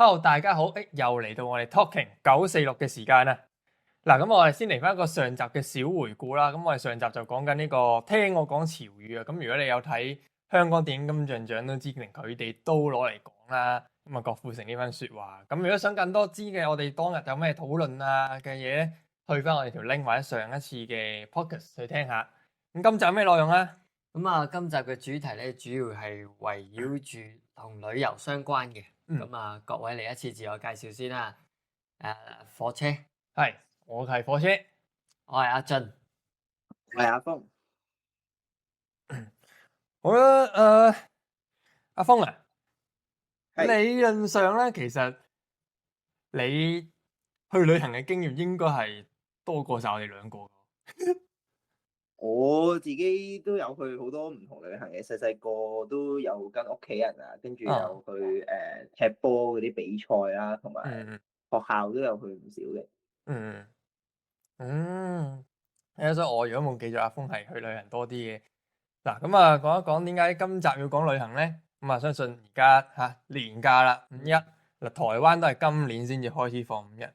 Hello，大家好，又嚟到我哋 Talking 946嘅時間啦。嗱，咁我哋先嚟翻一個上集嘅小回顧啦。咁我哋上集就講緊呢個聽我講潮語啊。咁如果你有睇香港電影金像獎都知，連佢哋都攞嚟講啦。咁啊，郭富城呢番說話。咁如果想更多知嘅，我哋當日有咩討論啊嘅嘢咧，去翻我哋條 link 或者上一次嘅 podcast 去聽下。咁今集有咩內容啊？咁啊，今集嘅主題咧，主要係圍繞住同旅遊相關嘅。咁啊，各位嚟一次自我介紹先啦。火車，係，我係火車，我係阿俊，我係阿峰。好啦，阿峰啊，係理論上咧，其實你去旅行嘅經驗應該係多過晒我哋兩個。我自己都有去好多唔同旅行嘅，細細個都有跟屋企人啊，跟住有去踢波嗰啲比賽啦，同埋學校都有去唔少嘅。所以我如果冇記錯，阿峰係去旅行多啲嘅。嗱，咁啊講一講點解今集要講旅行咧？咁啊，相信而家年假啦，五一嗱，台灣都係今年先至開始放五一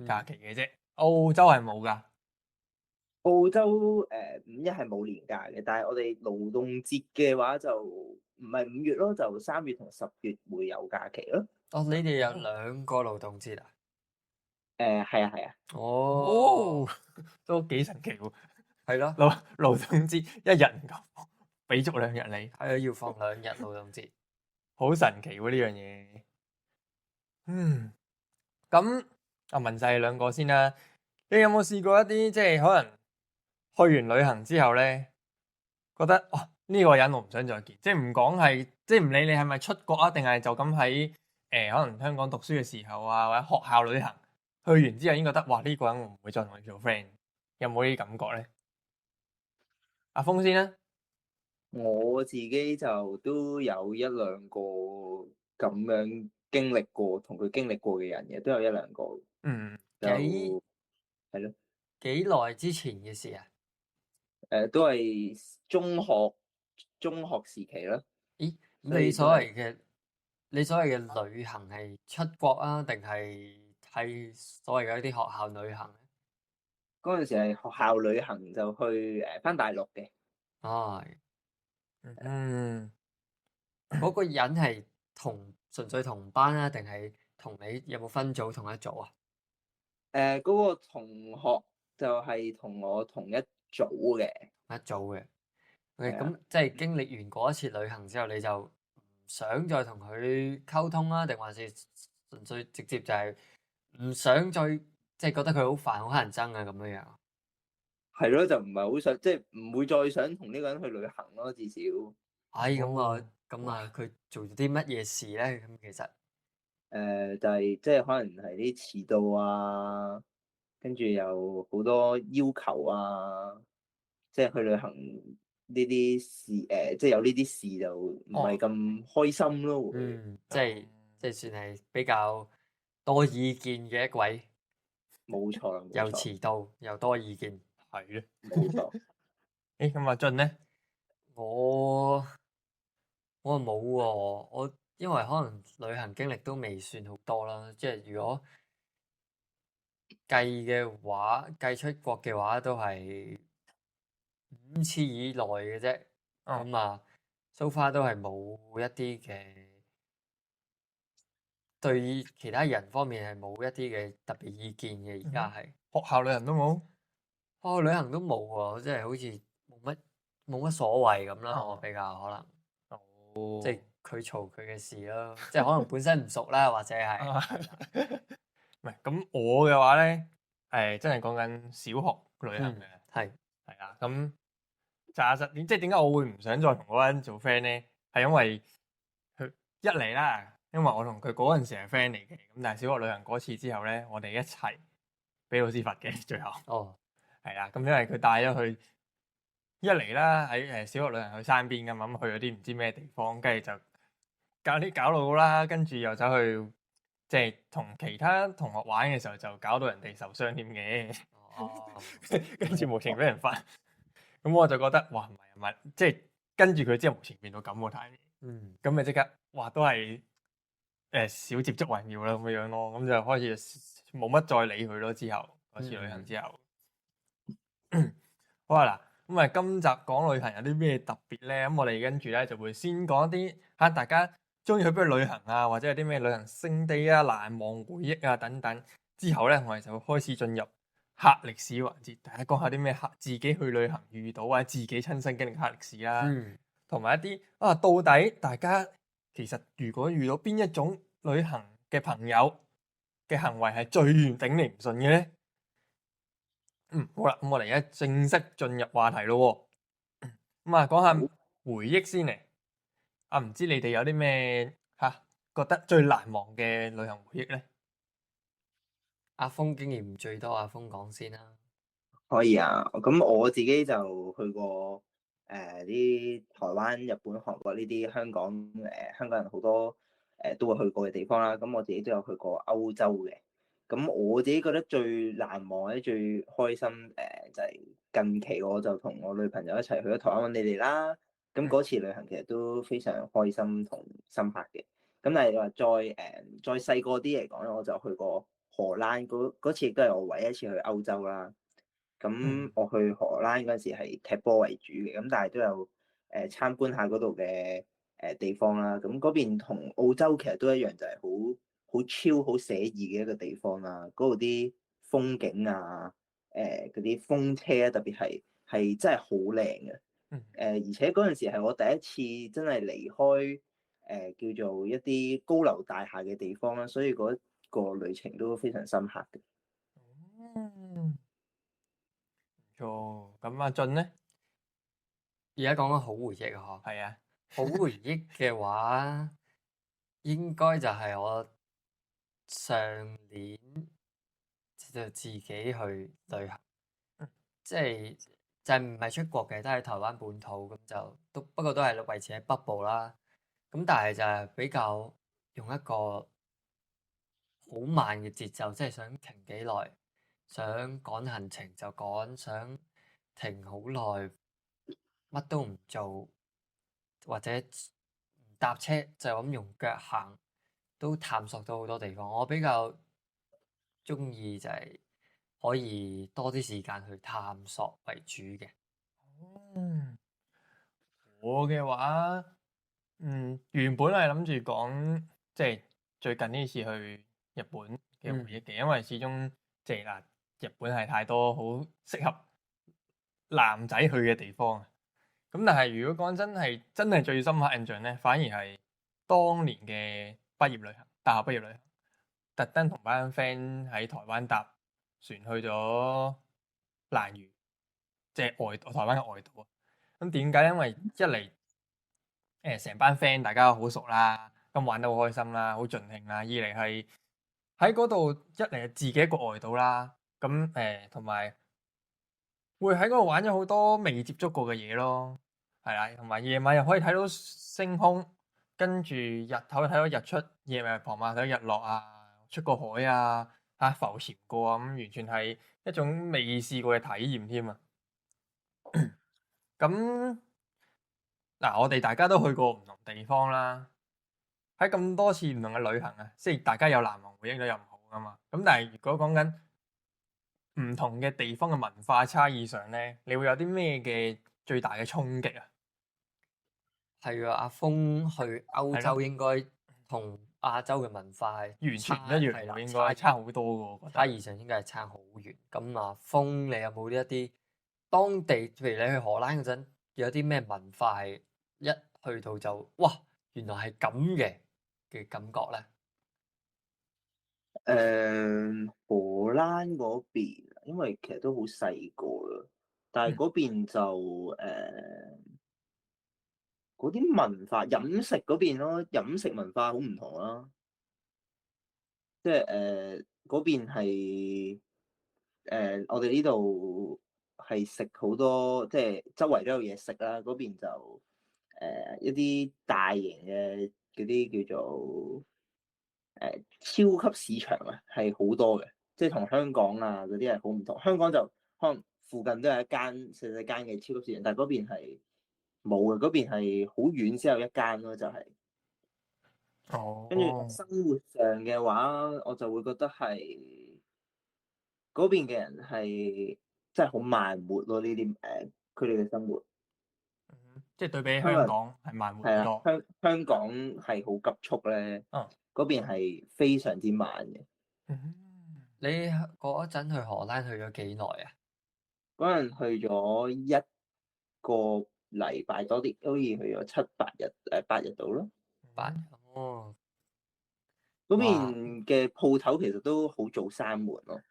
假期嘅啫，澳洲係冇噶。澳洲五一係冇年假嘅，但係我哋勞動節嘅話就唔係5月咯，就3月同10月會有假期咯。哦，你哋有2個勞動節啊？係啊。哦，都幾神奇喎。係咯，勞動節一日唔夠，俾足2日你。係啊，要放2日勞動節，好神奇喎呢樣嘢。咁啊問晒你兩個先啦。你有冇試過一啲即係可能去完旅行之後咧，覺得呢個人我唔想再見，即係唔講係，即係唔理你係咪出國啊，定係就咁喺可能香港讀書嘅時候啊，或者學校旅行，去完之後已經覺得哇呢個人我唔會再同佢做 friend，有冇呢啲感覺咧？阿峰先啦。我自己就都有1-2個咁樣經歷過，同佢經歷過嘅人嘅，都有1-2個。就係咯。幾耐之前嘅事啊？都係中學時期啦。咦，你所謂嘅旅行係出國啊，定係所謂嘅一啲學校旅行咧？嗰陣時係學校旅行，就去返大陸嘅。嗰個人係純粹同班啊，定係同你有冇分組同一組啊？嗰個同學就係同我同一組嘅。一組嘅。咁即係經歷完嗰一次旅行之後，你就唔想再同佢溝通啦，定還是純粹直接就係唔想再即係覺得佢好煩、好乞人憎啊咁樣樣？係咯，就唔係好想，即係唔會再想同呢個人去旅行咯，至少。咁啊，佢做咗啲乜嘢事咧？咁其實就係即係可能係啲遲到啊，跟住有好多要求啊，即係去旅行呢啲事，即係有呢啲事就唔係咁開心咯。即係算係比較多意見嘅一位。冇錯啦，又遲到又多意見，係咧，冇錯。咁阿俊咧？我冇喎，我因為可能旅行經歷都未算好多啦，即係如果計出國嘅話，都係5次以內嘅啫。咁啊，so far都係冇一啲嘅對其他人方面係冇一啲嘅特別意見嘅。而家係學校旅行都冇，學校旅行都冇喎，即係好似冇乜所謂咁啦。我比較可能即係佢嘈佢嘅事咯，即係可能本身唔熟啦，或者係唔係咁我嘅話咧，真係講緊小學旅行嘅。係啊，咁查實即係點解我會唔想再同嗰個人做 friend 咧？係因為佢一嚟啦，因為我同佢嗰陣時係 friend 嚟嘅，咁但係小學旅行嗰次之後咧，我哋一齊俾老師罰嘅最後。係啊，咁因為佢帶咗去一嚟啦，喺小學旅行去山邊㗎嘛，咁去咗啲唔知咩地方，跟住就搞路啦，跟住又走去即係同其他同學玩嘅時候，就搞到人哋受傷添嘅。跟住無情俾人罰，咁我就覺得哇唔係，即係跟住佢之後無情變到咁喎，太咁咪即刻哇都係少接觸為妙啦咁樣咯，咁就開始冇乜再理佢咯。之後嗰次旅行之後，好啊嗱，咁啊今集講旅行有啲咩特別咧？咁我哋跟住咧就會先講一啲嚇大家中意去邊度旅行啊，或者有啲咩旅行勝地啊、難忘回憶啊等等。之後咧，我哋就會開始進入黑歷史環節，大家講下啲咩黑自己去旅行遇到或者自己親身經歷嘅黑歷史啦，同埋一啲到底大家其實如果遇到邊一種旅行嘅朋友嘅行為係最頂你唔順嘅咧？好啦，咁我哋而家正式進入話題咯喎。咁啊，講下回憶先嚟。唔知你哋有啲咩覺得最難忘嘅旅行回憶咧？阿峰經驗最多，阿峰講先啦。可以啊，咁我自己就去過啲台灣、日本、韓國呢啲香港人好多都會去過嘅地方啦。咁我自己都有去過歐洲嘅。咁我自己覺得最難忘或者最開心就係近期我就同我女朋友一齊去咗台灣揾你哋啦。咁嗰次旅行其實都非常開心同深刻嘅。咁但係你話再細個啲嚟講咧，我就去過荷蘭嗰次，亦都係我唯一一次去歐洲啦。咁我去荷蘭嗰陣時係踢波為主嘅，咁但係都有參觀下嗰度嘅地方啦。咁嗰邊同澳洲其實都一樣，就係好 chill 好寫意嘅一個地方啦。嗰度啲風景啊，嗰啲風車啊，特別係真係好靚嘅。而且嗰陣時係我第一次真係離開叫做一啲高樓大廈嘅地方啦，所以嗰個旅程都非常深刻嘅。唔錯，咁阿俊咧？而家講緊好回憶啊，係啊，好回憶嘅話，應該就係我上年就自己去旅行，即係就係唔係出國嘅，都係台灣本土咁就不過都係維持喺北部啦。咁但係就係比較用一個好慢嘅節奏，即係想停幾耐，想趕行程就趕，想停好耐，乜都唔做，或者唔搭車就咁用腳行，都探索到好多地方。我比較中意就係可以多啲時間去探索為主嘅。我嘅話，原本係諗住講即係最近呢次去日本嘅回憶嘅，因為始終即係嗱，日本係太多好適合男仔去嘅地方啊。咁但係如果講真係最深刻印象咧，反而係當年嘅畢業旅行，大學畢業旅行，特登同班 friend 喺台灣搭船去咗蘭嶼，即係台灣嘅外島啊。咁點解？因為一嚟成班 friend 大家好熟啦，咁玩得好開心啦，好盡興啦。二嚟係喺嗰度，一嚟係自己一個外島啦，咁同埋會喺嗰度玩咗好多未接觸過嘅嘢咯，係啦，同埋夜晚又可以睇到星空，跟住日頭睇到日出，傍晚睇到日落啊，出個海啊，浮潛過啊，咁完全係一種未試過嘅體驗添啊！咁嗱，我哋大家都去過唔同地方啦，喺咁多次唔同嘅旅行啊，即係大家有難忘回憶都有唔好噶嘛。咁但係如果講緊唔同嘅地方嘅文化差異上咧，你會有啲咩嘅最大嘅衝擊啊？係啊，阿峰去歐洲應該同亞洲嘅文化係完全唔一樣喎，應該差好多嘅喎，差異上應該係差好遠。咁啊，峰你有冇一啲當地，譬如你去荷蘭嗰陣，有啲咩文化係一去到就哇，原來係咁嘅感覺咧？荷蘭嗰邊，因為其實都好細個啦，但係嗰邊就嗰啲文化飲食嗰邊咯，飲食文化好唔同啦。即係嗰邊係我哋呢度係食好多，即係周圍都有嘢食啦。嗰邊就一啲大型嘅嗰啲叫做超級市場啊，係好多嘅，即係同香港啊嗰啲係好唔同。香港就可能附近都有一間細細間嘅超級市場，但係嗰邊係冇嘅，嗰邊係好遠先有一間咯，就係。跟住哦，生活上嘅話，我就會覺得係嗰邊嘅人係真係好慢活咯。呢啲佢哋嘅生活，即係對比香港人香港係慢活係啊，好多。香港係好急促咧，嗯嗰邊係非常之慢嘅。嗯，你嗰陣去荷蘭去咗幾耐啊？嗰陣去咗1個禮拜多啲，好似去咗7、8日8日度咯。哦，嗰哇！邊嘅鋪頭其實都好早閂門咯，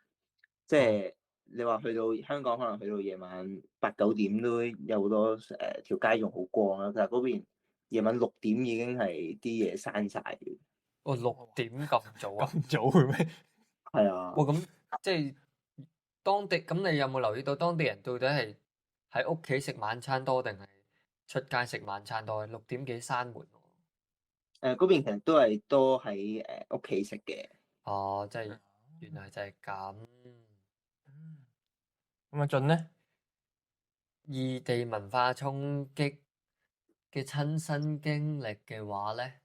即係你話去到香港，可能去到夜晚8、9點都有好多條街仲好光啦，但係嗰邊夜晚6點已經係啲嘢閂晒嘅。哦6點咁早啊？咁早嘅咩？係啊，哇！咁即係當地咁，你有冇留意到當地人到底係喺屋企食晚餐多定係出街食晚餐多？6點幾閂門喎？嗰邊其實都係多喺屋企食嘅。哦，即係原來就係咁。咁阿俊咧？異地文化衝擊嘅親身經歷嘅話咧，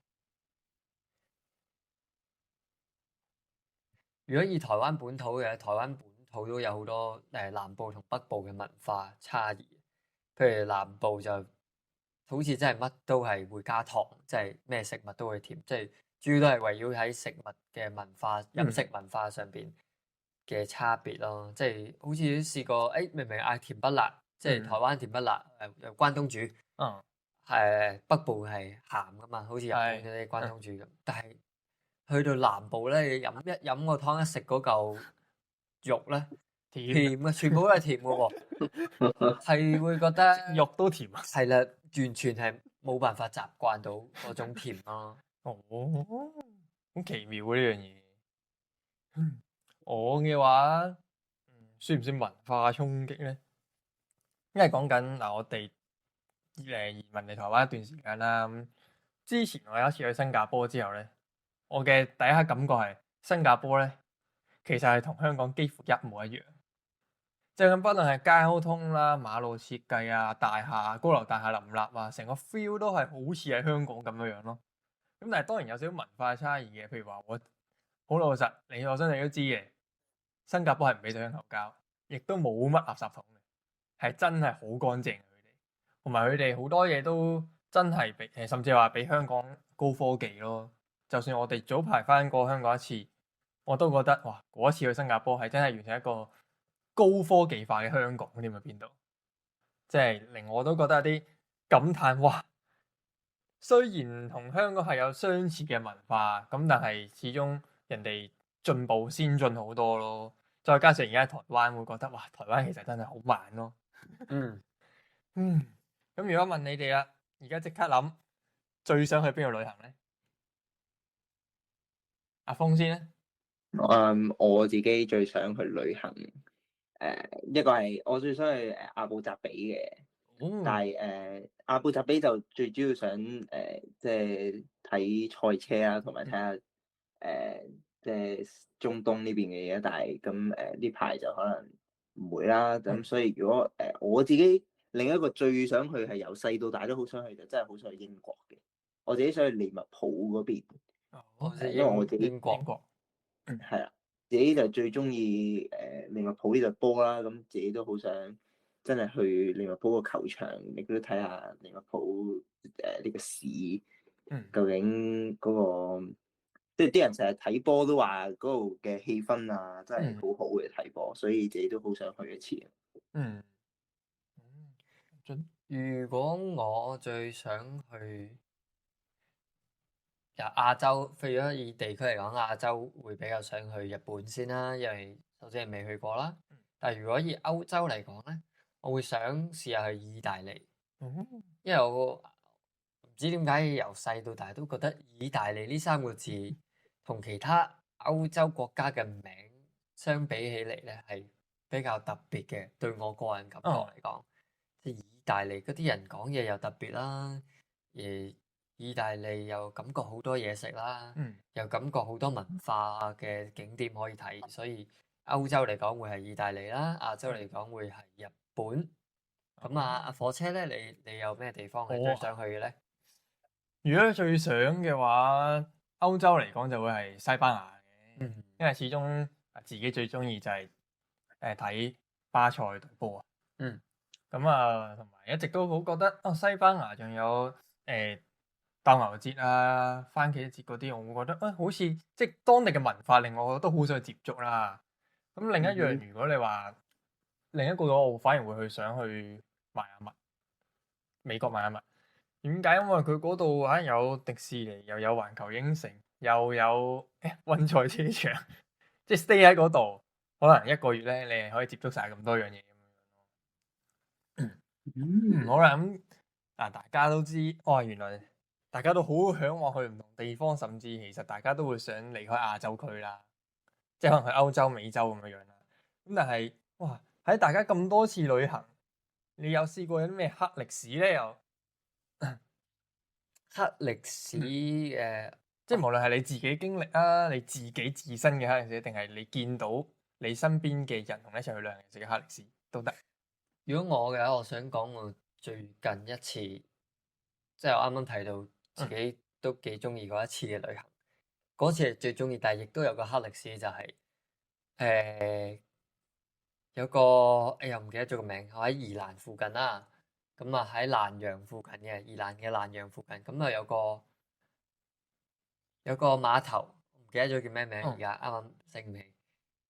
如果以台灣本土嘅，台灣本土都有好多南部同北部嘅文化差異。譬如南部就好似真係乜都係會加糖，即係咩食物都會甜，即係主要都係圍繞喺食物嘅文化、飲食文化上邊嘅差別咯。即係好似都試過，明明嗌甜不辣，即係台灣甜不辣，由關東煮，嗯，北部係鹹噶嘛，好似日本嗰啲關東煮咁。但係去到南部咧，你飲個湯，一食嗰嚿肉咧，甜甜嘅，全部都係甜嘅喎，係會覺得肉都甜啊！係啦，完全係冇辦法習慣到嗰種甜咯。哦，好奇妙啊呢樣嘢。我嘅話，算唔算文化衝擊咧？因為講緊嗱，我哋移民嚟台灣一段時間啦。咁之前我有一次去新加坡之後咧，我嘅第一刻感覺係新加坡咧，其實係同香港幾乎一模一樣。即係咁，不論係交通啦、馬路設計啊、大廈、高樓大廈林立啊，成個 feel 都係好似喺香港咁樣樣咯。咁但係當然有少少文化差異嘅，譬如話我好老實，我相信你都知嘅，新加坡係唔俾水香口膠，亦都冇乜垃圾桶嘅，係真係好乾淨佢哋，同埋佢哋好多嘢都真係比甚至話比香港高科技咯。就算我哋早排翻過香港一次，我都覺得哇，嗰一次去新加坡係真係完成一個高科技化嘅香港添啊！邊度，即係令我都覺得有啲感嘆哇！雖然同香港係有相似嘅文化，咁但係始終人哋進步先進好多咯。再加上而家台灣會覺得哇，台灣其實真係好慢咯。嗯，咁如果問你哋啦，而家即刻諗最想去邊度旅行咧？阿峰先咧？我自己最想去旅行，一個係我最想去阿布扎比嘅。但係阿布扎比就最主要想即係睇賽車啊，同埋睇下即係中東呢邊嘅嘢。但係咁呢排就可能唔會啦。咁所以如果我自己另一個最想去係由細到大都好想去，就真係好想去英國嘅。我自己想去利物浦嗰邊，因為我自己英國係啦，自己就最中意利物浦呢隊波啦。咁自己都好想真係去利物浦個球場，亦都睇下利物浦呢個市，究竟嗰個即係啲人成日睇波都話嗰度嘅氣氛啊，真係好好嘅睇波，所以自己都好想去一次。如果我最想去亞洲，譬如果以地區嚟講，亞洲會比較想去日本先啦，因為首先係未去過啦。但係如果以歐洲嚟講咧，我會想試下去意大利，因為我唔知點解由細到大都覺得意大利呢3個字同其他歐洲國家嘅名相比起嚟咧係比較特別嘅，對我個人感覺嚟講，即係意大利嗰啲人講嘢又特別啦，而意大利又感覺好多嘢食啦，又感覺好多文化嘅景點可以睇，所以歐洲嚟講會係意大利啦，亞洲嚟講會係日本。咁阿火車咧，你有咩地方係最想去嘅咧？如果最想嘅話，歐洲嚟講就會係西班牙嘅，嗯因為始終自己最中意就係睇巴塞隊波啊。嗯咁啊，同埋一直都好覺得西班牙仲有鬥牛節啊、番茄節嗰啲，我會覺得好似即係當地嘅文化令我都好想去接觸啦。咁另一樣，如果你話另一個我反而會想去邁阿密，美國邁阿密。點解？因為佢嗰度有迪士尼，又有環球影城，又有溫賽車場，即係 stay 喺嗰度，可能一個月咧，你係可以接觸晒咁多樣嘢咁樣咯。好啦，咁大家都知，原來大家都好向往去唔同地方，甚至其實大家都會想離開亞洲區啦，即係可能去歐洲、美洲咁樣樣啦。咁但係喺大家咁多次旅行，你有試過有啲咩黑歷史咧？又黑歷史即係無論係你自己經歷啊，你自己自身嘅黑歷史，定係你見到你身邊嘅人同你一齊去旅行時嘅黑歷史都得。如果我嘅話，我想講我最近一次，即係我啱啱提到自己都幾中意嗰一次嘅旅行，嗰次係最中意，但係亦都有個黑歷史就係有個又唔記得咗個名，我喺宜蘭附近啦。咁啊喺蘭陽附近嘅，宜蘭嘅蘭陽附近，咁啊有個碼頭，唔記得咗叫咩名，而家啱啱醒唔起。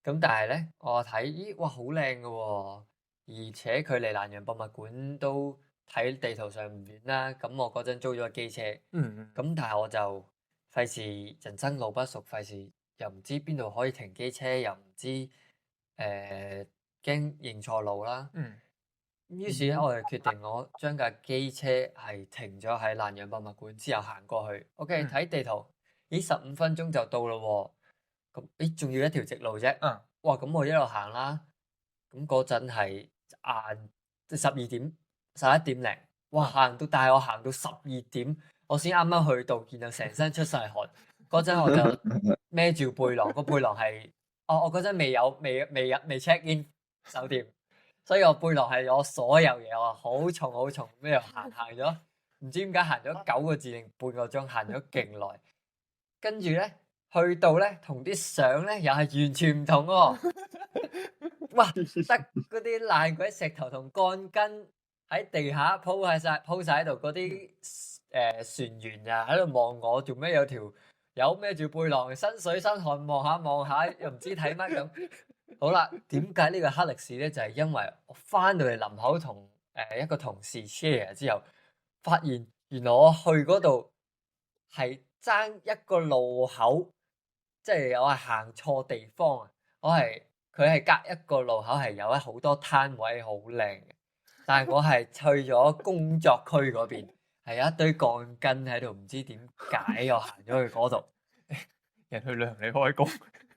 咁但係咧，我睇咦，哇好靚㗎喎，而且距離蘭陽博物館都睇地圖上唔遠啦。咁我嗰陣租咗個機車，咁但係我就費事人生路不熟，費事又唔知邊度可以停機車，又唔知驚認錯路啦。於是咧，我就決定我將架機車係停咗喺蘭陽博物館之後行過去。OK，睇地圖，咦15分鐘就到咯喎。咁咦仲要一條直路啫。哇！咁我一路行啦。咁嗰陣係晏即係11點零。哇！但係我行到12點，我先啱啱去到，然後成身出晒汗。嗰陣我就孭住背囊，個背囊係我嗰陣未 check in 酒店。所以我背囊係我所有嘢，我好重好重，咩行咗，唔知點解行咗9個字定半個鐘，行咗勁耐。跟住咧，去到咧，同啲相咧又係完全唔同喎。哇！得嗰啲爛鬼石頭同鋼筋喺地下鋪晒喺度，嗰啲船員啊喺度望我做咩？有孭住背囊，身水身汗，望下，又唔知睇乜咁。好啦，點解呢個黑歷史咧？就係因為我翻到嚟林口同一個同事 share 之後，發現原來我去嗰度係爭一個路口，即係我係行錯地方啊！佢係隔一個路口係有好多攤位，好靚嘅，但係我係去咗工作區嗰邊，係有一堆鋼筋喺度，唔知點解我行咗去嗰度。人去旅行你開工。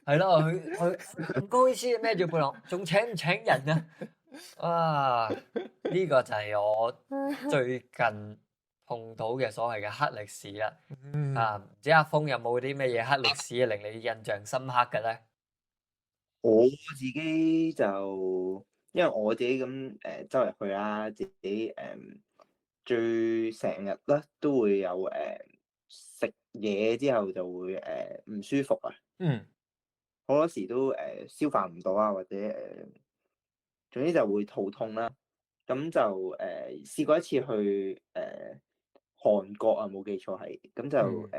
係咯，佢唔好意思，孭住背囊，仲請唔請人啊？呢個就係我最近碰到嘅所謂嘅黑歷史啦。唔知阿峰有冇啲咩嘢黑歷史令你印象深刻嘅咧？我自己就因為我自己咁周圍去啦，自己最成日咧都會有食嘢之後就會唔舒服啊。好多時都消化唔到啊，或者總之就會肚痛啦。咁就試過一次去韓國啊，冇記錯係咁就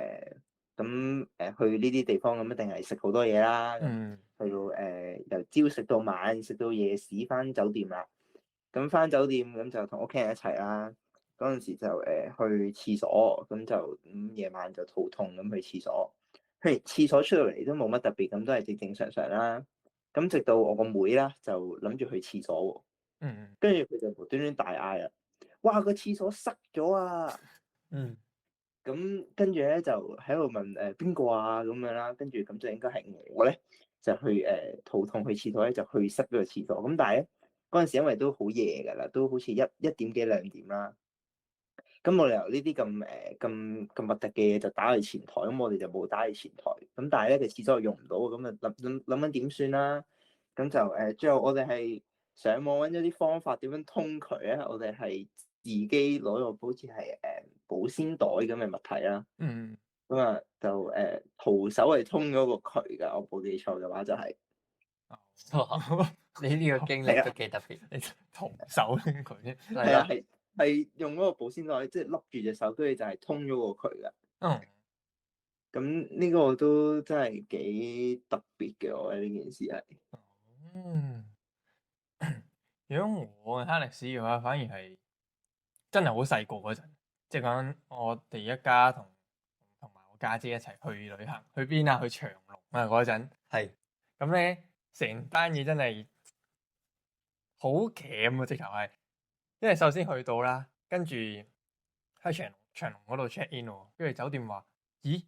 去呢啲地方咁一定係食好多嘢啦。去到由朝食到晚，食到夜屎翻酒店啦。咁翻酒店咁就同屋企人一齊啦。嗰陣時就去廁所，咁就夜晚就肚痛咁去廁所。去廁所出到嚟都冇乜特別，咁都係正正常常啦。咁直到我個妹啦，就諗住去廁所喎。跟住佢就無端端大嗌啦！哇！個廁所塞咗啊！咁跟住咧就喺度問邊個啊咁樣啦。跟住咁就應該係我咧，就去肚痛去廁所咧，就去塞咗個廁所。咁但係咧嗰陣時因為都好夜㗎啦，都好似一點幾2點啦。咁冇理由呢啲咁核突嘅嘢就打去前台，咁我哋就冇打去前台。咁但係咧個廁所又用唔到，咁啊諗緊點算啦？咁就最後我哋係上網揾咗啲方法點樣通渠咧。我哋係自己攞個好似係保鮮袋咁嘅物體啦。咁啊就徒手係通咗個渠㗎，我冇記錯嘅話就係、哇你呢個經歷都幾特別，你徒手拎佢啫。係咯，係啊係用嗰個保鮮袋即係笠住隻手，跟住就係通咗個渠㗎。嗯，咁呢個都真係幾特別嘅，我覺得呢件事係。嗯，如果我嘅黑歷史嘅話，反而係真係好細個嗰陣，即係講我哋一家同埋我家姐一齊去旅行，去邊啊？去長隆啊嗰陣。係咁咧，成單嘢真係好鉗啊！直頭係，因為首先去到啦，跟住喺長隆嗰度 check in 喎，跟住酒店話：咦，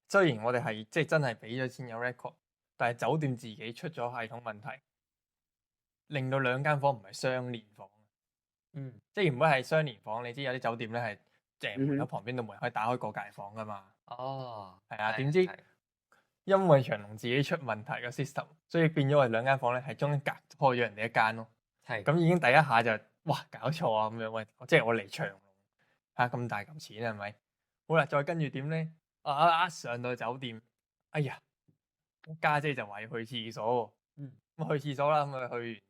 雖然我哋係即係真係俾咗錢有 record，但係酒店自己出咗系統問題，令到兩間房唔係相連房。嗯即係原本係相連房，你知有啲酒店咧係門口嗯哼旁邊度門可以打開過界房噶嘛。哦，係啊，係點知係因為長隆自己出問題個 system，所以變咗我哋兩間房咧係中間隔開咗人哋一間咯。係咁已經第一下就哇搞錯啊咁樣，喂，即係我嚟長隆嚇咁大嚿錢係咪？好啦，再跟住點咧？上到酒店，哎呀，我家姐就話要去廁所喎。嗯咁去廁所啦，咁啊去完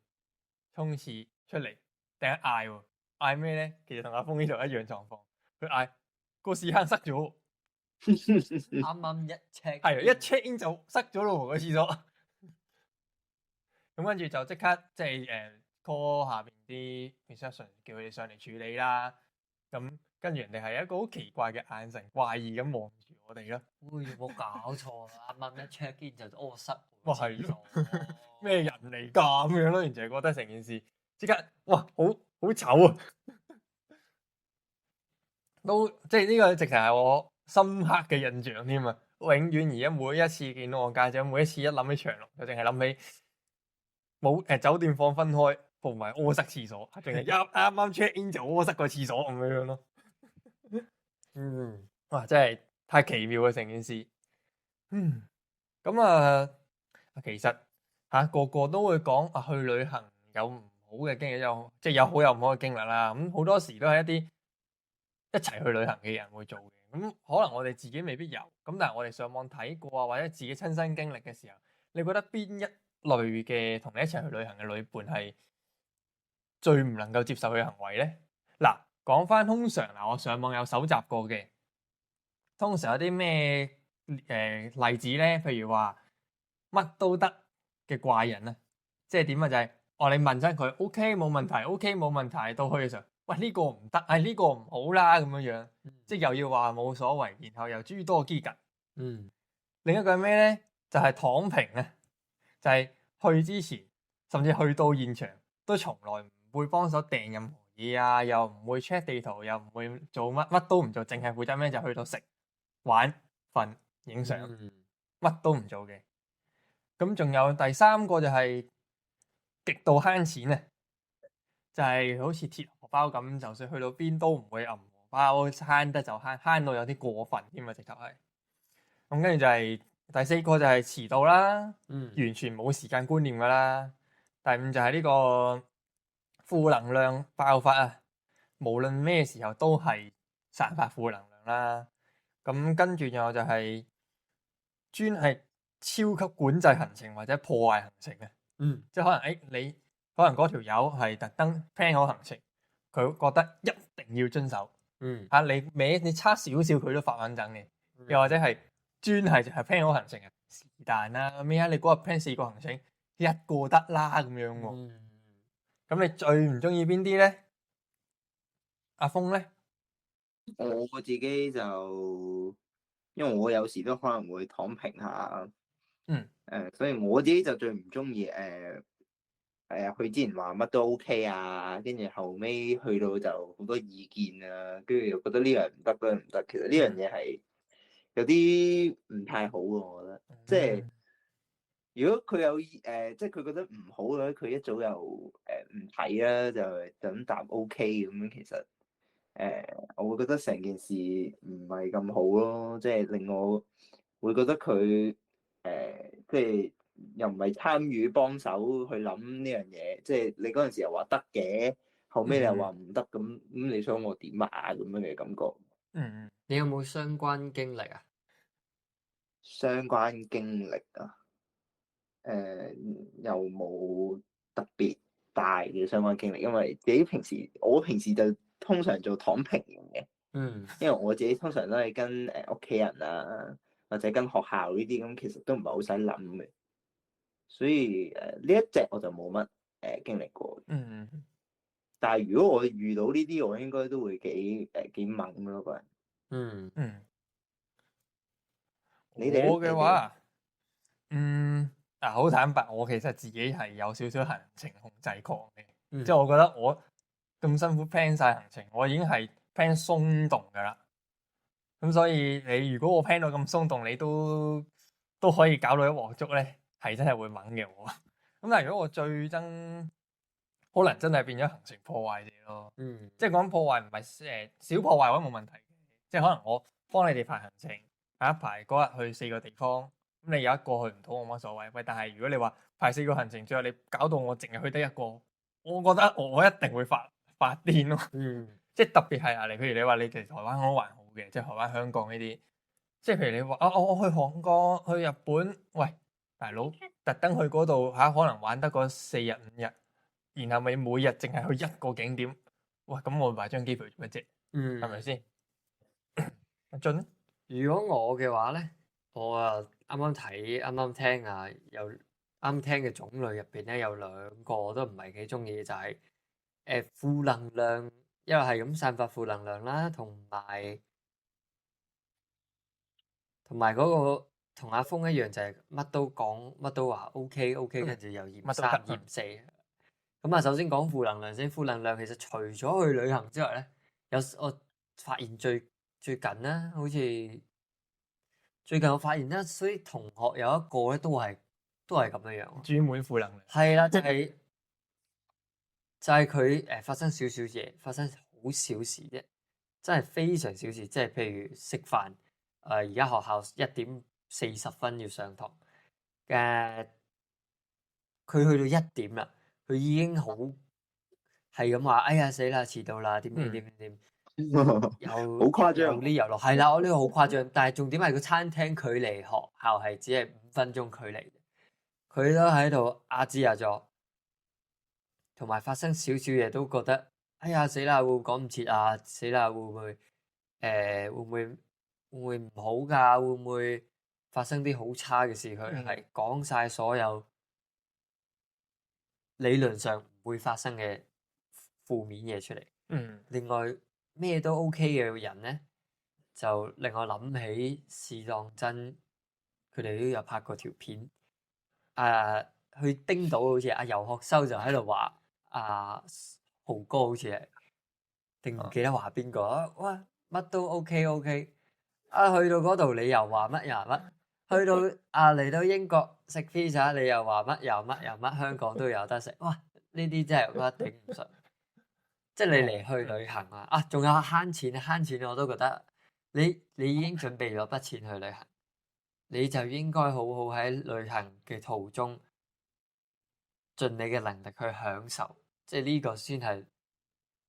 沖廁出嚟，突然間嗌喎，嗌咩咧？其實同阿峰呢度一樣狀況，佢嗌個屎坑塞咗，啱啱一 check 係一 check in 就塞咗咯喎個廁所。咁跟住就即刻即係call 下邊啲 reception 叫佢哋上嚟處理啦。咁跟住人哋係一個好奇怪嘅眼神，怪異咁望住我哋咯。喂，有冇搞錯啊？啱啱一 check in 就屙塞喎哇係廁所咩人嚟㗎咁樣咯？完全係覺得成件事即刻哇好醜啊！都即係呢個直情係我深刻嘅印象添啊！永遠而家每一次見到我家姐，每一次一諗起長隆，就淨係諗起冇酒店房分開，同埋屙塞廁所，淨係啱 check in 就屙塞個廁所咁樣咯。嗯哇！真係太奇妙啦成件事。咁啊，其實個個都會講啊，去旅行有唔好嘅經歷，即係有好有唔好嘅經歷啦。咁好多時都係一啲一齊去旅行嘅人會做嘅。咁可能我哋自己未必有，咁但係我哋上網睇過啊，或者自己親身經歷嘅時候，你覺得邊一類嘅同你一齊去旅行嘅旅伴係最唔能夠接受佢嘅行為咧？嗱，講翻通常我上網有搜集過嘅，通常有啲咩例子咧？譬如話乜都得嘅怪人啊，即係點啊？就係你問親佢 OK 冇問題，OK 冇問題，到去嘅時候，喂呢個唔得，呢個唔好啦咁樣樣，即係又要話冇所謂，然後又諸多機格。另一個係咩咧？就係躺平啊，就係去之前，甚至去到現場都從來唔會幫手訂任何嘢啊，又唔會 check 地圖，又唔會做乜都唔做，淨係負責咩就去到食、玩、瞓、影相，乜都唔做嘅。咁仲有第三個就係極度慳錢啊，就係好似鐵荷包咁，就算去到邊都唔會揞荷包，慳得就慳，慳到有啲過分添啊！直頭係。咁跟住就係第四個就係遲到啦，完全冇時間觀念噶啦。第五就係呢個負能量爆發啊，無論咩時候都係散發負能量啦。咁跟住仲有就係專係超級管制行程或者破壞行程啊。即係可能你可能嗰條友係特登 plan 好行程，佢覺得一定要遵守。你差少少佢都發緊陣嘅，又或者係專係就係 plan 好行程啊，是但啦咩啊？你嗰日 plan 4個行程，一個得啦咁樣喎。咁你最唔中意邊啲咧？阿峰咧？我自己就因為我有時都可能會躺平下，所以我自己就最唔中意佢之前話乜都 OK 啊，跟住後尾去到就好多意見啊，跟住又覺得呢樣唔得，嗰樣唔得。其實呢樣嘢係有啲唔太好嘅，我覺得。即係如果佢有即係佢覺得唔好嘅，佢一早又唔睇啦，就咁答 OK 咁樣。其實我會覺得成件事唔係咁好咯，即係令我會覺得佢即係又唔係參與幫手去諗呢樣嘢，即係你嗰陣時又話得嘅，後尾你又話唔得，咁你想我點啊咁樣嘅感覺。你有冇相關經歷啊？相關經歷啊，又冇特別大嘅相關經歷，因為我平時就通常做躺平嘅，嗯因為我自己通常都係跟屋企人啊，或者跟學校呢啲咁，其實都唔係好使諗嘅，所以呢一隻我就冇乜經歷過。嗯，但係如果我遇到呢啲，我應該都會幾猛咯個人。嗯嗯，你哋咧？我嘅話，好坦白，我其實自己係有少少行程控制狂嘅，嗯即係我覺得我咁辛苦 plan 晒行程，我已經係 plan 鬆動噶啦。咁所以你如果我 plan 到咁鬆動，你都可以搞到一鑊粥咧，係真係會猛嘅我。咁但係如果我最憎，可能真係變咗行程破壞者咯。嗯即係講破壞唔係小破壞，我覺得冇問題嘅。即係可能我幫你哋排行程，排一排嗰日去4個地方，咁你有一個去唔到，我冇乜所謂。喂，但係如果你話排4個行程，最後你搞到我淨係去得一個，我覺得我一定會發癲咯。嗯即係特別係譬如你話你哋台灣我還好嘅，即係台灣、香港呢啲。即係譬如你話我去韓國、去日本，喂大佬特登去嗰度可能玩得嗰4日5日，然後咪每日淨係去一個景點，喂咁我買張機票做乜啫？係咪嗯。先？阿俊咧，如果我嘅話咧，我啊啱啱聽啊，有啱聽嘅種類入邊咧，有2個我都唔係幾中意，就係負能量，因為係咁散發負能量啦，同埋嗰個同阿峰一樣，就係乜都講，乜都話 OK OK，跟住又嫌乜都三得嫌四。咁啊，首先講負能量先。負能量其實除咗去旅行之外咧，我發現最近啦，好似最近我發現咧，所以同學有一個咧都係咁樣樣喎。專門負能量。係啦，就係佢發生少少嘢，發生好小事啫，真係非常小事。即係譬如食飯，而家學校1點40分要上堂嘅，佢去到1點啦，佢已經好係咁話，哎呀死啦，遲到啦，點又好誇張有呢又落，係啦，我呢個好誇張。但係重點係個餐廳距離學校係只係5分鐘距離，佢都喺度壓支壓咗，同埋發生少少嘢都覺得，哎呀死啦，會唔會趕唔切啊？死啦，會唔會會唔會唔好㗎？會唔會發生啲好差嘅事？佢係講晒所有理論上唔會發生嘅負面嘢出嚟。另外咩都 OK 嘅人咧，就令我諗起試當真，佢哋都有拍過條片。去丁島好似阿游學修就喺度話豪哥好似係定唔記得話邊個啊？哇，乜都 OK，去到嗰度你又話乜又話乜，去到嚟到英國食 pizza 你又話乜又乜，香港都有得食。哇！呢啲真係我覺得頂唔順。即係你嚟去旅行仲有慳錢我都覺得你已經準備咗筆錢去旅行，你就應該好好喺旅行嘅途中盡你嘅能力去享受，即係呢個先係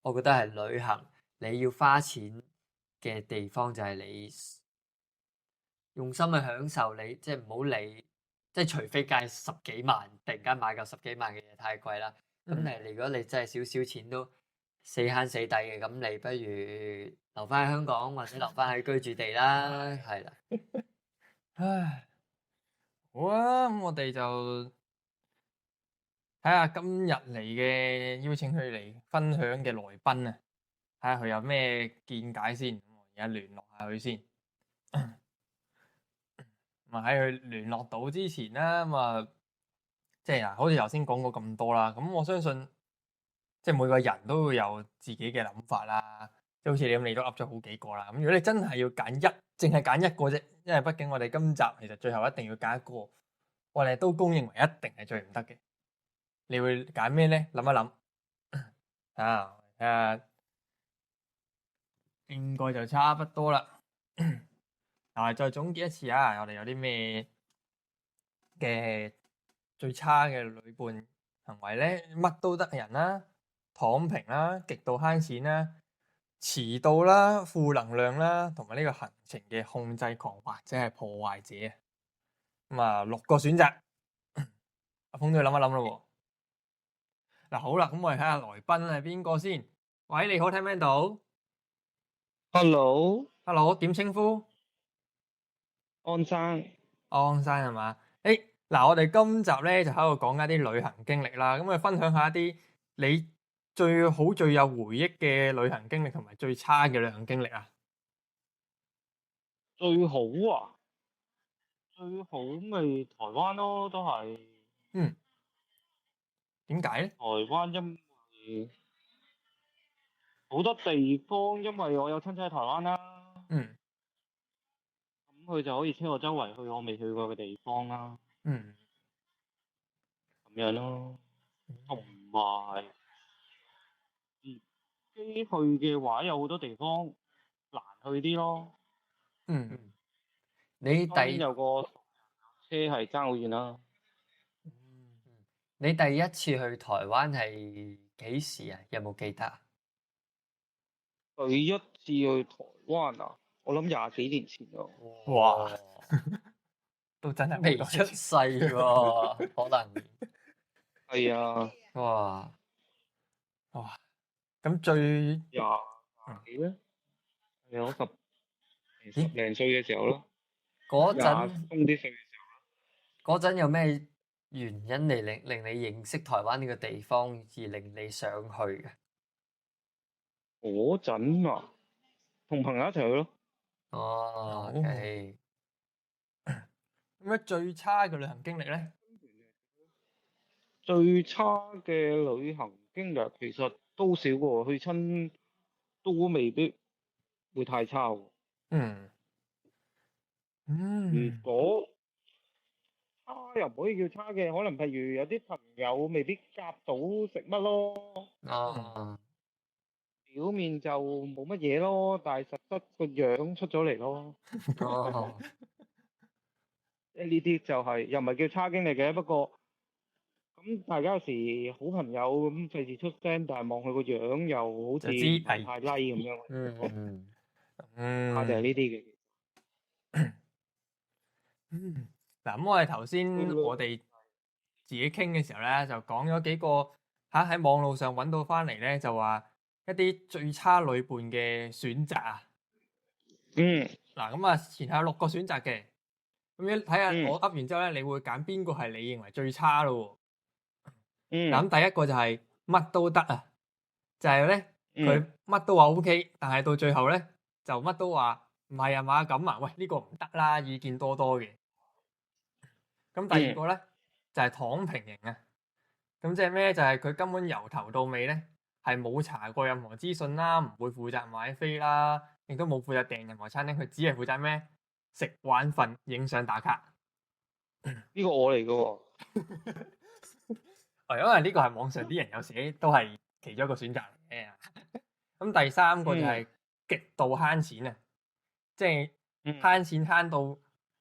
我覺得係旅行你要花錢嘅地方，就係你用心去享受你，即係唔好理，即係除非計10幾萬，突然間買嚿10幾萬嘅嘢太貴啦。咁但係如果你真係少少錢都死慳死抵嘅，咁你不如留翻喺香港或者留翻喺居住地啦，係啦。唉，好啊，咁我哋就睇下今日嚟嘅邀請佢嚟分享嘅來賓啊，睇下佢有咩見解先。我而家聯絡下佢先。咁喺佢聯絡到之前啦，即係好似頭先講過咁多啦。咁我相信，即係每個人都會有自己嘅諗法啦。即係好似你咁，你都噏咗好幾個啦。咁如果你真係要揀淨係揀一個啫，因為畢竟我哋今集其實最後一定要揀一個，我哋都公認為一定係最唔得嘅。你會揀咩咧？諗一諗睇下，應該就差不多啦。再總結一次我哋有啲咩嘅最差嘅旅伴行為咧？乜都得人啦，躺平啦，極度慳錢啦，遲到啦、負能量啦，同埋呢個行程嘅控制狂或者係破壞者啊。咁啊，6個選擇，阿峰都要諗一諗咯喎。嗱，好啦，咁我哋睇下來賓係邊個先。喂，你好，聽唔聽到 Hello， ？Hello，點稱呼？安生，安生係嘛？嗱，我哋今集咧就喺度講一啲旅行經歷啦，咁我哋分享下一啲你最好最有回憶嘅旅行經歷，同埋最差嘅旅行經歷啊。最好啊，最好咪台灣咯，都係嗯，點解咧？台灣，因為好多地方，因為我有親戚喺台灣啦，嗯咁佢就可以車我周圍去我未去過嘅地方啦，嗯咁樣咯。同埋自己去嘅話，有好多地方難去啲咯。嗯，你當然第有個車係爭好遠啦。你第一次去台灣係幾時啊？有冇記得啊？第一次去台灣啊，我諗20幾年前咯。哇，都真係好未多次出世喎，可能係啊，哇，哇！咁最廿幾咧，係我十零歲嘅時候咯，廿嗰陣鬆啲歲嘅時嗰陣有咩原因嚟令你認識台灣呢個地方，而令你想去嘅？候。嗰陣啊，同朋友一齊去咯。哦哦，OK，咁咧最差嘅旅行經歷咧？最差嘅旅行經歷其實都少喎，去親都未必會太差喎。嗯如嗯果差又唔可以叫差嘅，可能譬如有啲朋友未必夾到食乜咯，哦，表面就冇乜嘢咯，但係實質個樣出咗嚟咯。哦，即係呢啲就係、又唔係叫差經歷嘅，不過咁大家有時好朋友咁費事出聲，但係望佢個樣又好似就知唔係太 like 咁樣，嗯，怕就係嗯呢啲嘅。嗯。嗱，咁我哋頭先我哋自己傾嘅時候咧，就講咗幾個喺網路上揾到翻嚟咧，就話一啲最差旅伴嘅選擇啊。嗯嗱，咁啊前後有6個選擇嘅，咁樣睇下嗯我噏完之後咧，你會揀邊個係你認為最差咯喎？嗱，嗯咁第一個就係乜都得啊，就係咧佢嗯乜都話 OK，但係到最後咧就乜都話唔係啊嘛咁啊，喂呢個唔得啦，意見多多嘅。咁第二個咧就係躺平型啊，咁即係咩？就係佢根本由頭到尾咧係冇查過任何資訊啦，唔會負責買飛啦，亦都冇負責訂任何餐廳，佢只係負責咩？食玩瞓影相打卡。呢個我嚟嘅喎。因為呢個係網上啲人有寫，都係其中一個選擇嚟嘅。咁第三個就係極度慳錢啊，即係慳錢慳到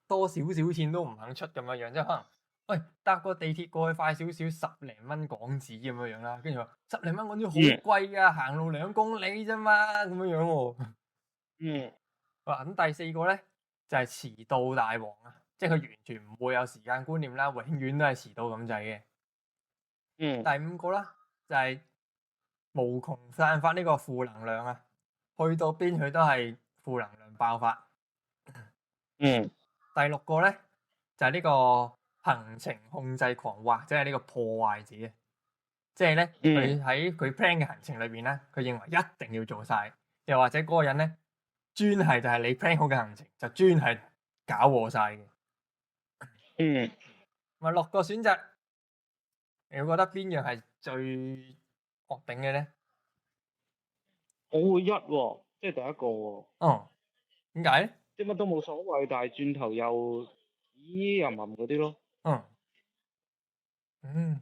多少少錢都唔肯出咁樣樣，即係可能喂搭個地鐵過去快少少，10零蚊港紙咁樣樣啦，跟住話10零蚊港紙好貴啊，行路2公里啫嘛，咁樣樣喎。哇！咁第四個咧就係遲到大王啊，即係佢完全唔會有時間觀念啦，永遠都係遲到咁滯嘅。第5個啦就係無窮散發呢個負能量啊，去到邊佢都係負能量爆發。第6個咧就係呢個行程控制狂或者係呢個破壞者，即係咧佢喺佢 plan 嘅行程裏邊咧，佢認為一定要做晒，又或者嗰個人咧專係就係你 plan 好嘅行程就專係搞禍晒嘅。咪6個選擇，你會覺得邊樣係最惡頂嘅咧？我會一喎，即係第一個喎。哦，點解咧？即係乜都冇所謂，但係轉頭又咦又冧嗰啲咯。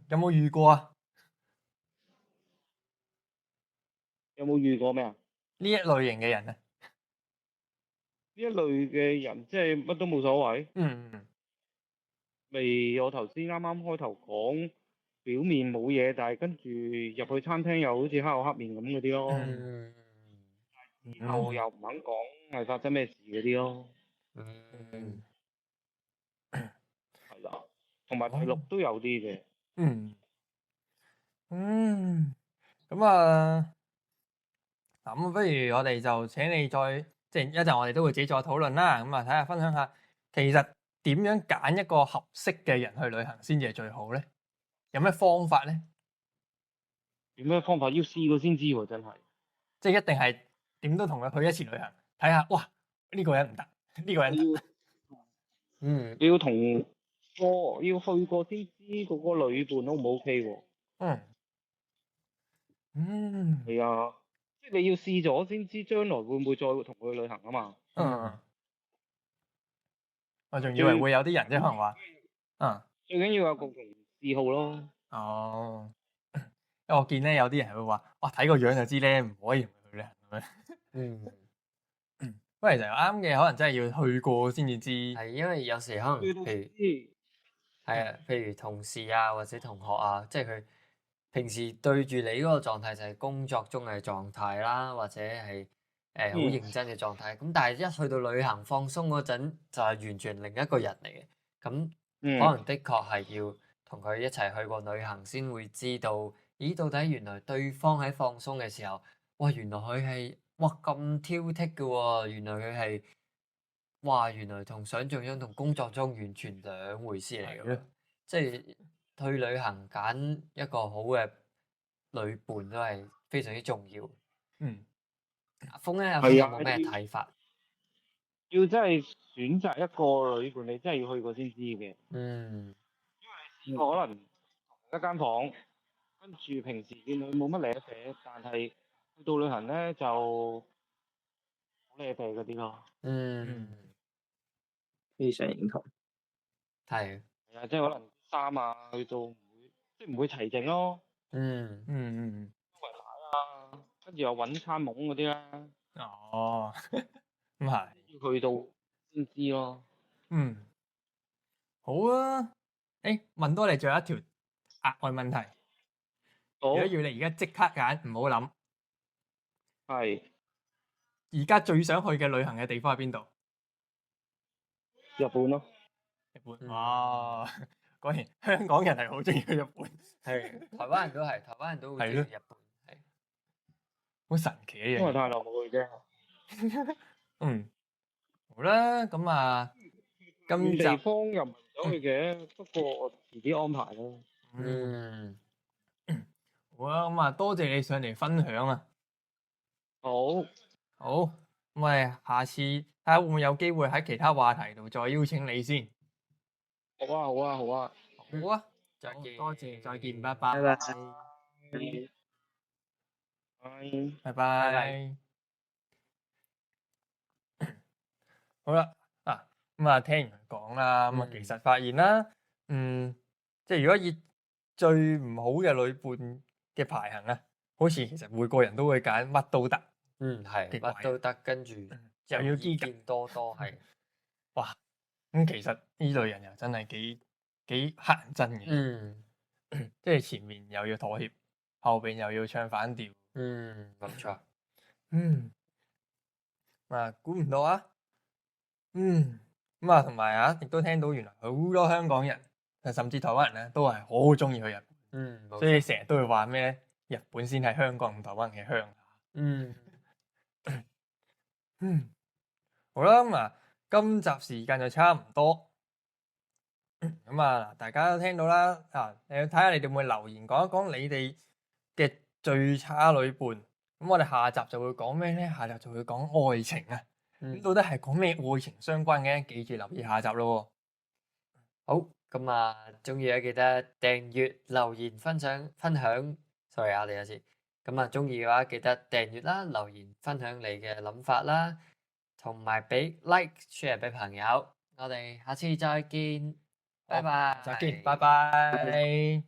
有冇遇過啊？有冇遇過咩啊？呢一類型嘅人啊？呢一類嘅人即係乜都冇所謂。未我頭先啱啱開頭講，表面冇嘢，但係跟住入去餐廳又好似黑口黑面咁嗰啲咯。然後又唔肯講係發生咩事嗰啲咯，嗯，係啦，同埋第六都有啲嘅，嗯咁啊，咁不如我哋就請你再即係一陣，我哋都會自己再討論啦。咁啊，睇下分享下，其實點樣揀一個合適嘅人去旅行先至係最好咧？有咩方法咧？有咩方法要試過先知喎，真係。即係一定係點都同佢去一次旅行，睇下哇呢個人唔得，呢個人得你要嗯，你要同個要去過先知嗰個旅伴 O 唔 OK 喎。係啊，即係你要試咗先知將來會唔會再同佢去旅行啊嘛。我仲以為會有啲人即係可能話，最緊要有共同嗜好咯。哦，因為我見咧有啲人係會話，哇睇個樣就知咧，唔可以同佢去旅行咁樣。不過其實啱嘅，可能真係要去過先至知。係因為有時可能去到譬如知係啊，譬如同事啊或者同學啊，即係佢平時對住你嗰個狀態就係工作中嘅狀態啦，或者係好認真嘅狀態。咁但係一去到旅行放鬆嗰陣，就係完全另一個人嚟嘅。咁可能的確係要同佢一齊去過旅行先會知道，咦到底原來對方喺放鬆嘅時候，哇原來佢係哇咁挑剔嘅喎，原來佢係哇原來同想像中同工作中完全兩回事嚟嘅，即係去旅行揀一個好嘅旅伴都係非常之重要。阿峰咧，阿峰有冇咩睇法？要真係選擇一個旅伴，你真係要去過先知嘅。因為你試過可能同一間房，跟住平時見佢冇乜理寫，但係去到旅行咧就好理寫嗰啲咯。非常認同。係。係啊，即係可能衫啊，去到唔會即係唔會齊整咯。周圍擺啊，跟住又揾餐懵嗰啲啦。哦，咁係。要去到先知咯。好啊。問多你最後一條額外問題。如果要你而家即刻揀，唔好諗。係。而家最想去嘅旅行嘅地方係邊度？日本咯。日本。哇！果然香港人係好中意去日本。係，台灣人都係，台灣人都好中意日本。係。好神奇嘅嘢。因為太耐冇去啫。好啦，咁啊，今集地方又唔想去嘅，不過我遲啲安排咯。好啊，咁啊，多謝你上嚟分享啊。好，咁我哋下次睇下會唔會有機會喺其他話題度再邀請你先。好啊，好啊，好啊。好啊，再見，多謝，再見，拜拜。拜拜。拜拜。好啦，咁啊，聽完佢講啦，咁啊，其實發現啦，即係如果以最唔好嘅旅伴嘅排行啊，好似其實每個人都會揀乜都得。係乜都得，跟住又要意見多多，係。哇，咁其實呢類人又真係幾乞人憎嘅。即係前面又要妥協，後邊又要唱反調。冇錯。估唔到啊。咁啊，同埋啊，亦都聽到原來好多香港人，甚至台灣人咧，都係好中意去日本。所以成日都會話咩咧？日本先係香港同台灣嘅鄉下。好啦，咁啊，今集時間就差唔多。咁啊，大家都聽到啦。你睇下你哋會唔會留言講一講你哋嘅最差旅伴。咁我哋下集就會講咩咧？下集就會講愛情啊。咁到底係講咩愛情相關嘅？記住留意下集咯。好，咁啊，中意咧記得訂閱、留言、分享。Sorry，我哋有次。咁啊，中意嘅話記得訂閱啦、留言、分享你嘅諗法啦，同埋俾 like、share 俾朋友。我哋下次再見，拜拜。再見，拜拜。